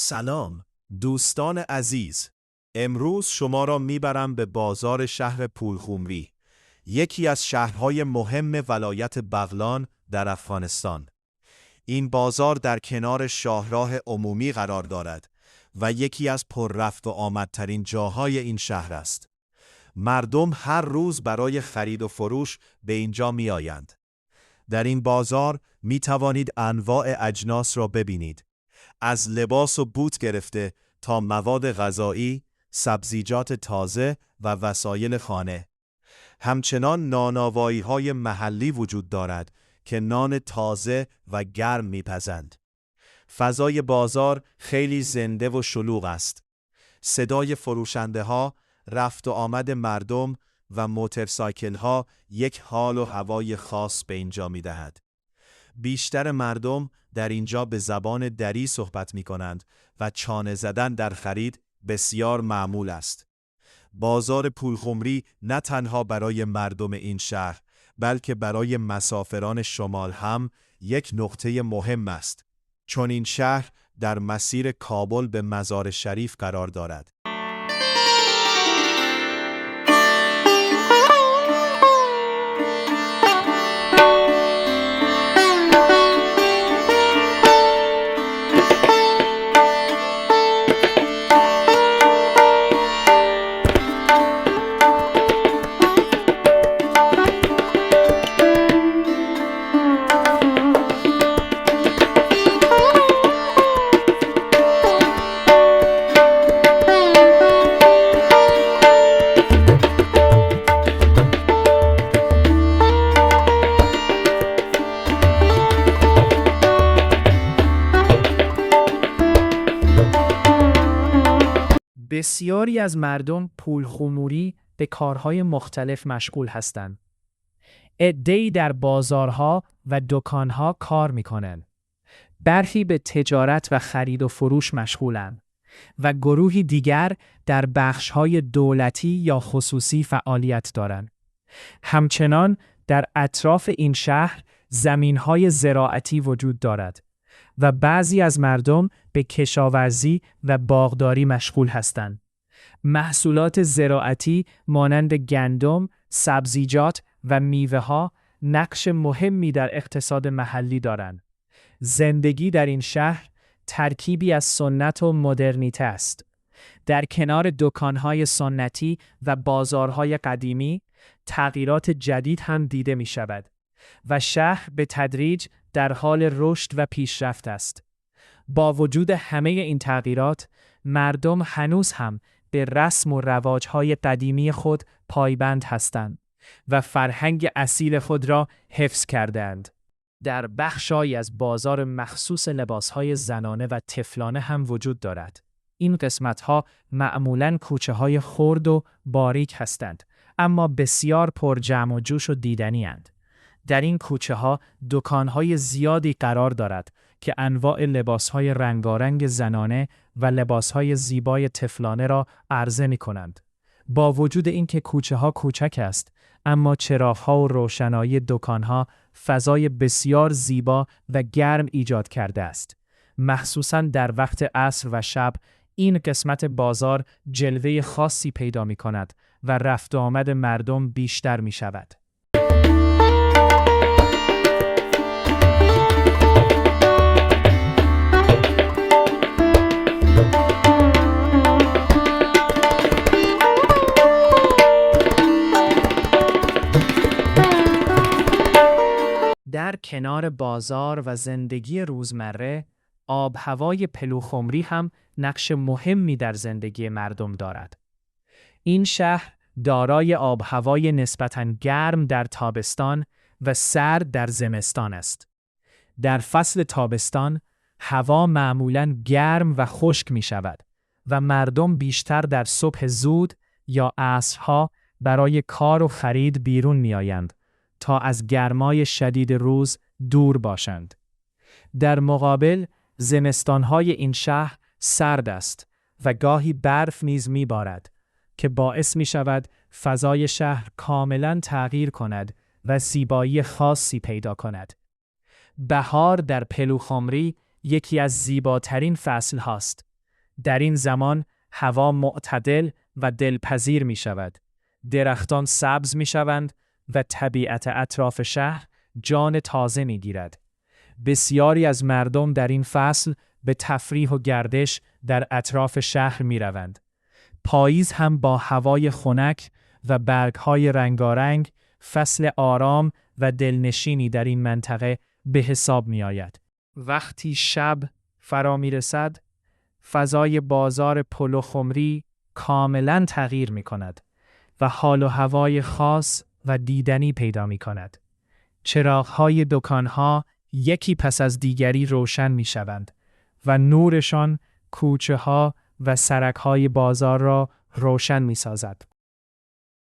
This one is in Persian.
سلام دوستان عزیز، امروز شما را میبرم به بازار شهر پولخمری، یکی از شهرهای مهم ولایت بغلان در افغانستان. این بازار در کنار شاهراه عمومی قرار دارد و یکی از پر رفت و آمدترین جاهای این شهر است. مردم هر روز برای خرید و فروش به اینجا می آیند. در این بازار می توانید انواع اجناس را ببینید. از لباس و بوت گرفته تا مواد غذایی، سبزیجات تازه و وسایل خانه. همچنان نانوایی‌های محلی وجود دارد که نان تازه و گرم می‌پزند. فضای بازار خیلی زنده و شلوغ است. صدای فروشنده‌ها، رفت و آمد مردم و موتورسایکل‌ها یک حال و هوای خاص به اینجا می‌دهد. بیشتر مردم در اینجا به زبان دری صحبت می‌کنند و چانه زدن در خرید بسیار معمول است. بازار پولخمری نه تنها برای مردم این شهر، بلکه برای مسافران شمال هم یک نقطه مهم است، چون این شهر در مسیر کابل به مزار شریف قرار دارد. بسیاری از مردم پولخمری به کارهای مختلف مشغول هستند. عده‌ای در بازارها و دکانها کار می‌کنند. برخی به تجارت و خرید و فروش مشغولند و گروهی دیگر در بخش‌های دولتی یا خصوصی فعالیت دارند. همچنان در اطراف این شهر زمین‌های زراعتی وجود دارد و بعضی از مردم به کشاورزی و باغداری مشغول هستند. محصولات زراعتی مانند گندم، سبزیجات و میوه‌ها نقش مهمی در اقتصاد محلی دارند. زندگی در این شهر ترکیبی از سنت و مدرنیته است. در کنار دکان‌های سنتی و بازارهای قدیمی، تغییرات جدید هم دیده می‌شود و شهر به تدریج در حال رشد و پیشرفت است. با وجود همه این تغییرات، مردم هنوز هم به رسم و رواج‌های قدیمی خود پایبند هستند و فرهنگ اصیل خود را حفظ کرده‌اند. در بخشی از بازار مخصوص لباس‌های زنانه و طفلانه هم وجود دارد. این قسمت‌ها معمولاً کوچه‌های خرد و باریک هستند، اما بسیار پر جمع و جوش و دیدنی‌اند. در این کوچه‌ها دکان‌های زیادی قرار دارد که انواع لباس‌های رنگارنگ زنانه و لباس‌های زیبای طفلانه را عرضه می‌کنند. با وجود اینکه کوچه‌ها کوچک است، اما چراغ‌ها و روشنایی دکان‌ها فضای بسیار زیبا و گرم ایجاد کرده است. مخصوصاً در وقت عصر و شب این قسمت بازار جلوه خاصی پیدا می‌کند و رفت و آمد مردم بیشتر می‌شود. در کنار بازار و زندگی روزمره، آب هوای پولخمری هم نقش مهمی در زندگی مردم دارد. این شهر دارای آب هوای نسبتاً گرم در تابستان و سرد در زمستان است. در فصل تابستان، هوا معمولاً گرم و خشک می شود و مردم بیشتر در صبح زود یا عصرها برای کار و خرید بیرون می آیند تا از گرمای شدید روز دور باشند. در مقابل، زمستان‌های این شهر سرد است و گاهی برف نیز می‌بارد که باعث می‌شود فضای شهر کاملاً تغییر کند و زیبایی خاصی پیدا کند. بهار در پولخمری یکی از زیباترین فصل هاست در این زمان هوا معتدل و دلپذیر می شود. درختان سبز می شوند و طبیعت اطراف شهر جان تازه می گیرد. بسیاری از مردم در این فصل به تفریح و گردش در اطراف شهر می روند. پاییز هم با هوای خنک و برگ‌های رنگارنگ فصل آرام و دلنشینی در این منطقه به حساب می آید. وقتی شب فرا می رسد، فضای بازار پلوخمری کاملاً تغییر می کند و حال و هوای خاص و دیدنی پیدا می کند. چراغ‌های دکان‌ها یکی پس از دیگری روشن می شوند و نورشان کوچه‌ها و سرک‌های بازار را روشن می سازد.